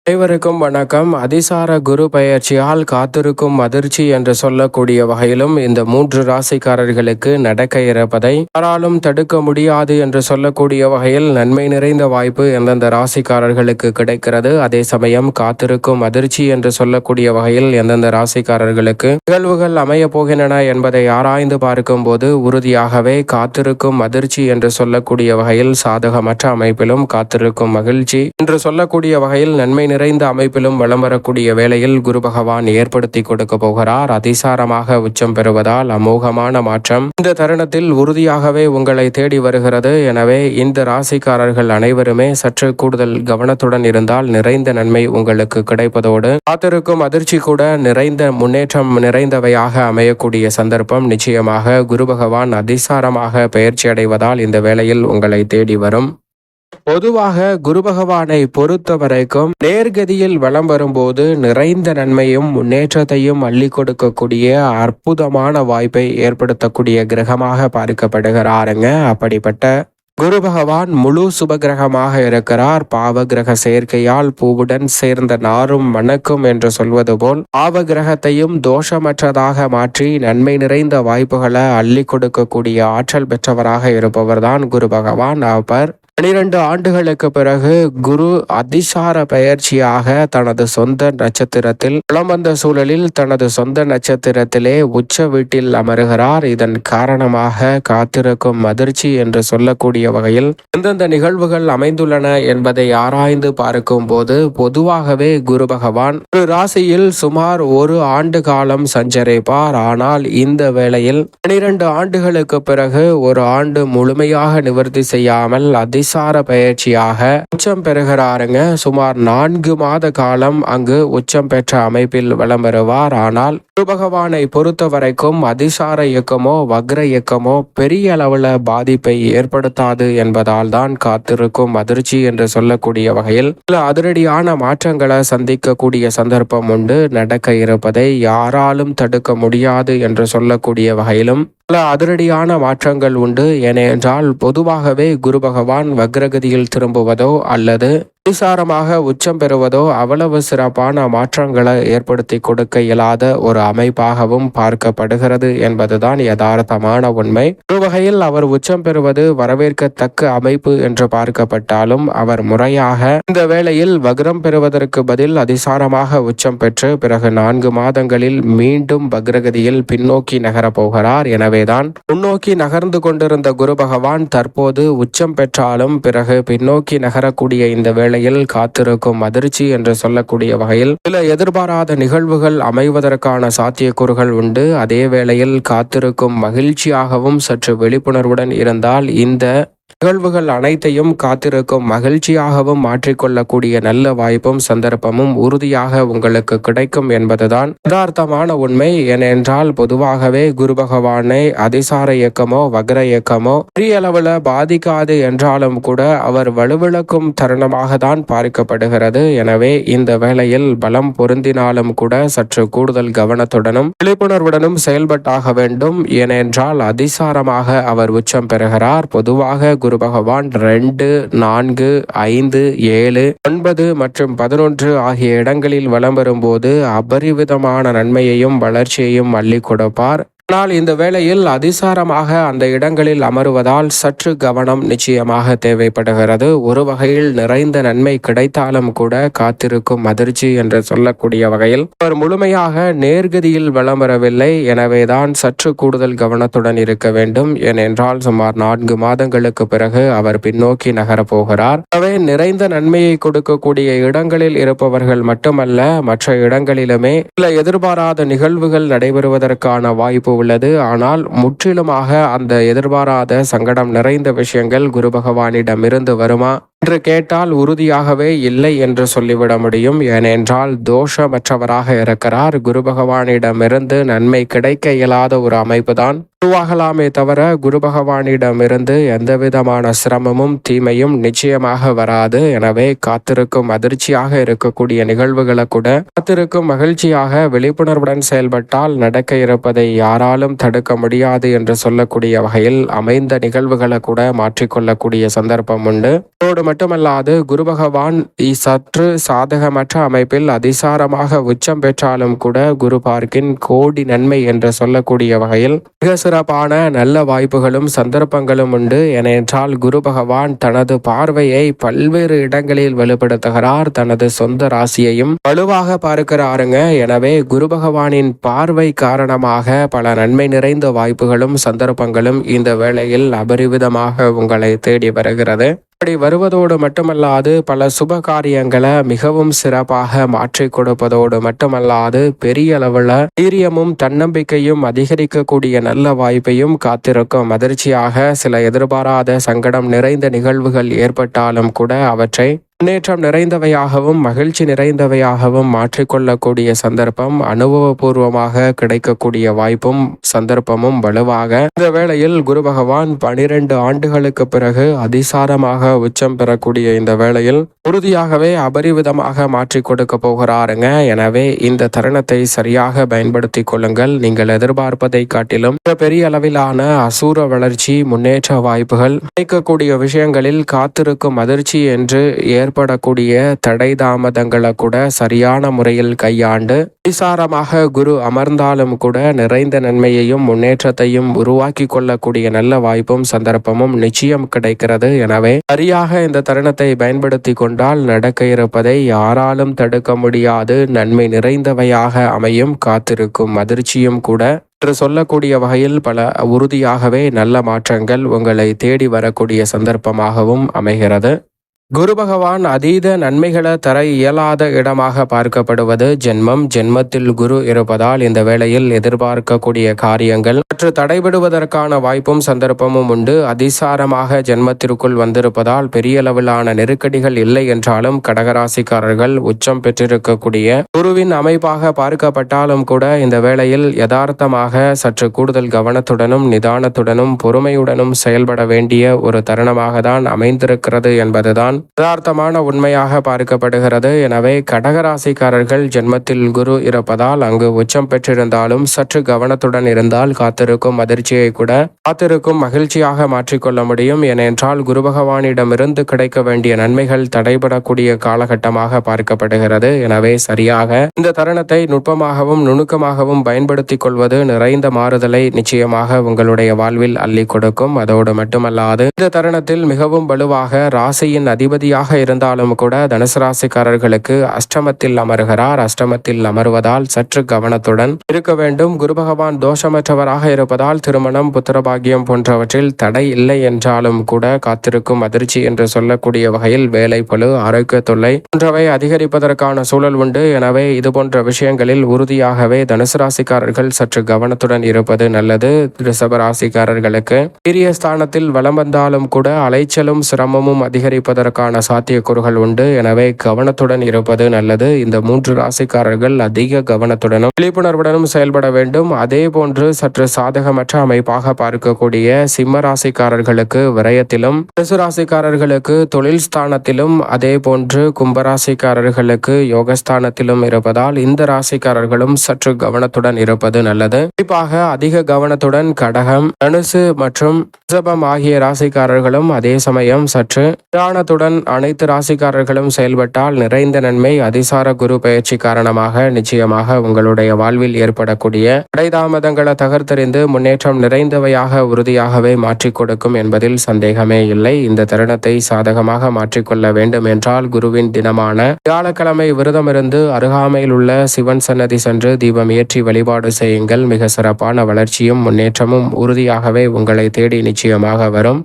அனைவருக்கும் வணக்கம். அதிசார குரு பெயர்ச்சியால் காத்திருக்கும் அதிர்ச்சி என்று சொல்லக்கூடிய வகையிலும் இந்த 3 ராசிக்காரர்களுக்கு நடக்க இருப்பதை யாராலும் தடுக்க முடியாது என்று சொல்லக்கூடிய வகையில் நன்மை நிறைந்த வாய்ப்பு எந்தெந்த ராசிக்காரர்களுக்கு கிடைக்கிறது. அதே சமயம் காத்திருக்கும் அதிர்ச்சி என்று சொல்லக்கூடிய வகையில் எந்தெந்த ராசிக்காரர்களுக்கு நிகழ்வுகள் அமைய போகின்றன என்பதை ஆராய்ந்து பார்க்கும் போது உறுதியாகவே காத்திருக்கும் அதிர்ச்சி என்று சொல்லக்கூடிய வகையில் சாதகமற்ற அமைப்பிலும் காத்திருக்கும் மகிழ்ச்சி என்று சொல்லக்கூடிய வகையில் நன்மை நிறைந்த அமைப்பிலும் வலம் வரக்கூடிய வேளையில் குரு பகவான் ஏற்படுத்தி கொடுக்க போகிறார். அதிசாரமாக உச்சம் பெறுவதால் அமோகமான மாற்றம் இந்த தருணத்தில் உறுதியாகவே உங்களை தேடி வருகிறது. எனவே இந்த ராசிக்காரர்கள் அனைவருமே சற்று கூடுதல் கவனத்துடன் இருந்தால் நிறைந்த நன்மை உங்களுக்கு கிடைப்பதோடு காத்திருக்கும் அதிர்ச்சி கூட நிறைந்த முன்னேற்றம் நிறைந்தவையாக அமையக்கூடிய சந்தர்ப்பம் நிச்சயமாக குரு பகவான் அதிசாரமாக பெயர்ச்சி அடைவதால் இந்த வேளையில் உங்களை தேடி வரும். பொதுவாக குரு பகவானை பொறுத்த வரைக்கும் நேர்கதியில் வலம் வரும்போது நிறைந்த நன்மையும் முன்னேற்றத்தையும் அள்ளி கொடுக்கக்கூடிய அற்புதமான வாய்ப்பை ஏற்படுத்தக்கூடிய கிரகமாக பார்க்கப்படுகிறாருங்க. அப்படிப்பட்ட குரு பகவான் முழு சுபகிரகமாக இருக்கிறார். பாவ கிரக சேர்க்கையால் பூவுடன் சேர்ந்த நாரும் மணக்கும் என்று சொல்வது போல் பாவ கிரகத்தையும் தோஷமற்றதாக மாற்றி நன்மை நிறைந்த வாய்ப்புகளை அள்ளி கொடுக்கக்கூடிய ஆற்றல் பெற்றவராக இருப்பவர்தான் குரு பகவான். அவர் 12 ஆண்டுகளுக்கு பிறகு குரு அதிசார பெயர்ச்சியாக தனது சொந்த நட்சத்திரத்தில் வலம் வந்த சூழலில் தனது சொந்த நட்சத்திரத்திலே உச்ச வீட்டில் அமருகிறார். இதன் காரணமாக காத்திருக்கும் அதிர்ச்சி என்று சொல்லக்கூடிய வகையில் எந்தெந்த நிகழ்வுகள் அமைந்துள்ளன என்பதை ஆராய்ந்து பார்க்கும் போது பொதுவாகவே குரு பகவான் ஒரு ராசியில் சுமார் 1 ஆண்டு காலம் சஞ்சரிப்பார். ஆனால் இந்த வேளையில் 12 ஆண்டுகளுக்கு பிறகு 1 ஆண்டு முழுமையாக நிவர்த்தி செய்யாமல் அதிசார பயிற்சியாக உச்சம் பெறுகிறாருங்க. சுமார் 4 மாத காலம் அங்கு உச்சம் பெற்ற அமைப்பில் வலம் வருவார். ஆனால் குரு பகவானை பொறுத்த வரைக்கும் அதிசார இயக்கமோ வக்ர இயக்கமோ பெரிய அளவுல பாதிப்பை ஏற்படுத்தாது என்பதால் தான் காத்திருக்கும் அதிர்ச்சி என்று சொல்லக்கூடிய வகையில் சில அதிரடியான மாற்றங்களை சந்திக்கக்கூடிய சந்தர்ப்பம் உண்டு. நடக்க இருப்பதை யாராலும் தடுக்க முடியாது என்று சொல்லக்கூடிய வகையிலும் பல அதிரடியான மாற்றங்கள் உண்டு. ஏனென்றால் பொதுவாகவே குரு பகவான் வக்ரகதியில் திரும்புவதோ அல்லது அதிசாரமாக உச்சம் பெறுவதோ அவ்வளவு சிறப்பான மாற்றங்களை ஏற்படுத்தி கொடுக்க இயலாத ஒரு அமைப்பாகவும் பார்க்கப்படுகிறது என்பதுதான் யதார்த்தமான உண்மை. ஒரு வகையில் அவர் உச்சம் பெறுவது வரவேற்கத்தக்க அமைப்பு என்று பார்க்கப்பட்டாலும் அவர் முறையாக இந்த வேளையில் வக்ரம் பெறுவதற்கு பதில் அதிசாரமாக உச்சம் பெற்று பிறகு 4 மாதங்களில் மீண்டும் வக்ரகதியில் பின்னோக்கி நகரப் போகிறார். எனவேதான் முன்னோக்கி நகர்ந்து கொண்டிருந்த குரு பகவான் தற்போது உச்சம் பெற்றாலும் பிறகு பின்னோக்கி நகரக்கூடிய இந்த வேளை காத்திருக்கும் அதிர்ச்சி என்று சொல்லக்கூடிய வகையில் சில எதிர்பாராத நிகழ்வுகள் அமைவதற்கான சாத்தியக்கூறுகள் உண்டு. அதே வேளையில் காத்திருக்கும் மகிழ்ச்சியாகவும் சற்று விழிப்புணர்வுடன் இருந்தால் இந்த நிகழ்வுகள் அனைத்தையும் காத்திருக்கும் மகிழ்ச்சியாகவும் மாற்றிக்கொள்ளக்கூடிய நல்ல வாய்ப்பும் சந்தர்ப்பமும் உறுதியாக உங்களுக்கு கிடைக்கும் என்பதுதான் யதார்த்தமான உண்மை. ஏனென்றால் பொதுவாகவே குரு பகவானை அதிசார இயக்கமோ வக்ர இயக்கமோ பெரிய அளவுல பாதிக்காது என்றாலும் கூட அவர் வலுவிழக்கும் தருணமாக தான் பார்க்கப்படுகிறது. எனவே இந்த வேளையில் பலம் பொருந்தினாலும் கூட சற்று கூடுதல் கவனத்துடனும் விழிப்புணர்வுடனும் செயல்பட்டாக வேண்டும். ஏனென்றால் அதிசாரமாக அவர் உச்சம் பெறுகிறார். பொதுவாக குரு பகவான் 2, 4, 5, 7, 9 மற்றும் 11 ஆகிய இடங்களில் வலம் வரும்போது அபரிவிதமான நன்மையையும் வளர்ச்சியையும் அள்ளி கொடுப்பார். ஆனால் இந்த வேளையில் அதிசாரமாக அந்த இடங்களில் அமருவதால் சற்று கவனம் நிச்சயமாக தேவைப்படுகிறது. ஒரு வகையில் நிறைந்த நன்மை கிடைத்தாலும் கூட காத்திருக்கும் அதிர்ச்சி என்று சொல்லக்கூடிய வகையில் அவர் முழுமையாக நேர்கதியில் வலம் வரவில்லை. எனவேதான் சற்று கூடுதல் கவனத்துடன் இருக்க வேண்டும். ஏனென்றால் சுமார் 4 மாதங்களுக்கு பிறகு அவர் பின்னோக்கி நகரப் போகிறார். எனவே நிறைந்த நன்மையை கொடுக்கக்கூடிய இடங்களில் இருப்பவர்கள் மட்டுமல்ல மற்ற இடங்களிலுமே சில எதிர்பாராத நிகழ்வுகள் நடைபெறுவதற்கான வாய்ப்பு உள்ளது. ஆனால் முற்றிலுமாக அந்த எதிர்பாராத சங்கடம் நிறைந்த விஷயங்கள் குரு பகவானிடமிருந்து வருமா என்று கேட்டால் உறுதியாகவே இல்லை என்று சொல்லிவிட முடியும். ஏனென்றால் தோஷமற்றவராக இருக்கிறார். குரு பகவானிடமிருந்து நன்மை கிடைக்க இயலாத ஒரு அமைப்பு தான் உருவாகலாமே தவிர குரு பகவானிடமிருந்து எந்தவிதமான சிரமமும் தீமையும் நிச்சயமாக வராது. எனவே காத்திருக்கும் அதிர்ச்சியாக இருக்கக்கூடிய நிகழ்வுகளை கூட காத்திருக்கும் மகிழ்ச்சியாக விழிப்புணர்வுடன் செயல்பட்டால் நடக்க இருப்பதை யாராலும் தடுக்க முடியாது என்று சொல்லக்கூடிய வகையில் அமைந்த நிகழ்வுகளை கூட மாற்றிக்கொள்ளக்கூடிய சந்தர்ப்பம் உண்டு. அதோடு மட்டுமல்லாது குரு பகவான் சற்று சாதகமற்ற அமைப்பில் அதிசாரமாக உச்சம் பெற்றாலும் கூட குரு பார்க்கின் கோடி நன்மை என்று சொல்லக்கூடிய வகையில் மிக சிறப்பான நல்ல வாய்ப்புகளும் சந்தர்ப்பங்களும் உண்டு. ஏனென்றால் குரு பகவான் தனது பார்வையை பல்வேறு இடங்களில் வலுப்படுத்துகிறார். தனது சொந்த ராசியையும் வலுவாக பார்க்கிறாருங்க. எனவே குரு பகவானின் பார்வை காரணமாக பல நன்மை நிறைந்த வாய்ப்புகளும் சந்தர்ப்பங்களும் இந்த வேளையில் அபரிவிதமாக உங்களை தேடி வருகிறது. அப்படி வருவதோடு மட்டுமல்லாது பல சுப காரியங்களை மிகவும் சிறப்பாக மாற்றி கொடுப்பதோடு மட்டுமல்லாது பெரிய அளவில் தைரியமும் தன்னம்பிக்கையும் அதிகரிக்கக்கூடிய நல்ல வாய்ப்பையும் காத்திருக்கும். அதிர்ச்சியாக சில எதிர்பாராத சங்கடம் நிறைந்த நிகழ்வுகள் ஏற்பட்டாலும் கூட அவற்றை முன்னேற்றம் நிறைந்தவையாகவும் மகிழ்ச்சி நிறைந்தவையாகவும் மாற்றிக்கொள்ளக்கூடிய சந்தர்ப்பம் அனுபவபூர்வமாக கிடைக்கக்கூடிய வாய்ப்பும் சந்தர்ப்பமும் வலுவாக இந்த வேளையில் குரு பகவான் 12 ஆண்டுகளுக்கு பிறகு அதிசாரமாக உச்சம் பெறக்கூடிய இந்த வேளையில் உறுதியாகவே அபரிவிதமாக மாற்றி கொடுக்க போகிறாருங்க. எனவே இந்த தருணத்தை சரியாக பயன்படுத்தி கொள்ளுங்கள். நீங்கள் எதிர்பார்ப்பதை காட்டிலும் பெரிய அளவிலான அசூர வளர்ச்சி முன்னேற்ற வாய்ப்புகள் கிடைக்கக்கூடிய விஷயங்களில் காத்திருக்கும் அதிர்ச்சி என்று ஏற்படக்கூடிய தடை தாமதங்களை கூட சரியான முறையில் கையாண்டு விசாரமாக குரு அமர்ந்தாலும் கூட நிறைந்த நன்மையையும் முன்னேற்றத்தையும் உருவாக்கி கொள்ளக்கூடிய நல்ல வாய்ப்பும் சந்தர்ப்பமும் நிச்சயம் கிடைக்கிறது. எனவே சரியாக இந்த தருணத்தை பயன்படுத்தி கொண்டால் நடக்க இருப்பதை யாராலும் தடுக்க முடியாது. நன்மை நிறைந்தவையாக அமையும். காத்திருக்கும் அதிர்ச்சியும் கூட என்று சொல்லக்கூடிய வகையில் பல உறுதியாகவே நல்ல மாற்றங்கள் உங்களை தேடி வரக்கூடிய சந்தர்ப்பமாகவும் அமைகிறது. குரு பகவான் அதீத நன்மைகளை தர இயலாத இடமாக பார்க்கப்படுவது ஜென்மம். ஜென்மத்தில் குரு இருப்பதால் இந்த வேளையில் எதிர்பார்க்கக்கூடிய காரியங்கள் சற்று தடைபடுவதற்கான வாய்ப்பும் சந்தர்ப்பமும் உண்டு. அதிசாரமாக ஜென்மத்திற்குள் வந்திருப்பதால் பெரிய அளவிலான நெருக்கடிகள் இல்லை என்றாலும் கடகராசிக்காரர்கள் உச்சம் பெற்றிருக்கக்கூடிய குருவின் அமைப்பாக பார்க்கப்பட்டாலும் கூட இந்த வேளையில் யதார்த்தமாக சற்று கூடுதல் கவனத்துடனும் நிதானத்துடனும் பொறுமையுடனும் செயல்பட வேண்டிய ஒரு தருணமாக தான் அமைந்திருக்கிறது என்பதுதான் யதார்த்தமான உண்மையாக பார்க்கப்படுகிறது. எனவே கடகராசிக்காரர்கள் ஜென்மத்தில் குரு இருப்பதால் அங்கு உச்சம் பெற்றிருந்தாலும் சற்று கவனத்துடன் இருந்தால் காத்திருக்கும் அதிர்ச்சியை கூட காத்திருக்கும் மகிழ்ச்சியாக மாற்றிக்கொள்ள முடியும். ஏனென்றால் குரு பகவானிடமிருந்து கிடைக்க வேண்டிய நன்மைகள் தடைபடக்கூடிய காலகட்டமாக பார்க்கப்படுகிறது. எனவே சரியாக இந்த தருணத்தை நுட்பமாகவும் நுணுக்கமாகவும் பயன்படுத்திக் கொள்வது நிறைந்த மாறுதலை நிச்சயமாக உங்களுடைய வாழ்வில் அள்ளி கொடுக்கும். அதோடு மட்டுமல்லாது இந்த தருணத்தில் மிகவும் வலுவாக ராசியின் அதிபதியாக இருந்தாலும் கூட தனுசு ராசிக்காரர்களுக்கு அஷ்டமத்தில் அமர்கிறார். அஷ்டமத்தில் அமர்வதால் சற்று கவனத்துடன் இருக்க வேண்டும். குரு பகவான் தோஷமற்றவராக இருப்பதால் திருமணம் புத்திரபாகியம் போன்றவற்றில் தடை இல்லை என்றாலும் கூட காத்திருக்கும் அதிர்ச்சி என்று சொல்லக்கூடிய வகையில் வேலை பளு ஆரோக்கிய தொல்லை போன்றவை அதிகரிப்பதற்கான சூழல் உண்டு. எனவே இது போன்ற விஷயங்களில் உறுதியாகவே தனுசு ராசிக்காரர்கள் சற்று கவனத்துடன் இருப்பது நல்லது. ரிஷப ராசிக்காரர்களுக்கு பெரிய ஸ்தானத்தில் வலம் வந்தாலும் கூட அலைச்சலும் சிரமமும் அதிகரிப்பதற்கான சாத்தியக்கூறுகள் உண்டு. எனவே கவனத்துடன் இருப்பது நல்லது. இந்த 3 ராசிக்காரர்கள் அதிக கவனத்துடனும் விழிப்புணர்வுடனும் செயல்பட வேண்டும். அதே போன்று சற்று சாதகமற்ற அமைப்பாக பார்க்கக்கூடிய சிம்ம ராசிக்காரர்களுக்கு விரயத்திலும், தனுசு ராசிக்காரர்களுக்கு தொழில் ஸ்தானத்திலும், அதே போன்று கும்பராசிக்காரர்களுக்கு யோகஸ்தானத்திலும் இருப்பதால் இந்த ராசிக்காரர்களும் சற்று கவனத்துடன் இருப்பது நல்லது. குறிப்பாக அதிக கவனத்துடன் கடகம், தனுசு மற்றும் ரிஷபம் ஆகிய ராசிக்காரர்களும் அதே சமயம் சற்று நிதானத்துடன் அனைத்து ராசிக்காரர்களும் செயல்பட்டால் நிறைந்த நன்மை. அதிசார குரு பயிற்சி காரணமாக நிச்சயமாக உங்களுடைய வாழ்வில் ஏற்படக்கூடிய தடைதாமதங்களை தகர்த்தெறிந்து முன்னேற்றம் நிறைந்தவையாக உறுதியாகவே மாற்றிக் கொடுக்கும் என்பதில் சந்தேகமே இல்லை. இந்த தருணத்தை சாதகமாக மாற்றிக்கொள்ள வேண்டும் என்றால் குருவின் தினமான வியாழக்கிழமை விரதமிருந்து அருகாமையில் உள்ள சிவன் சன்னதி சென்று தீபம் ஏற்றி வழிபாடு செய்யுங்கள். மிக சிறப்பான வளர்ச்சியும் முன்னேற்றமும் உறுதியாகவே உங்களை தேடி நிச்சயமாக வரும்.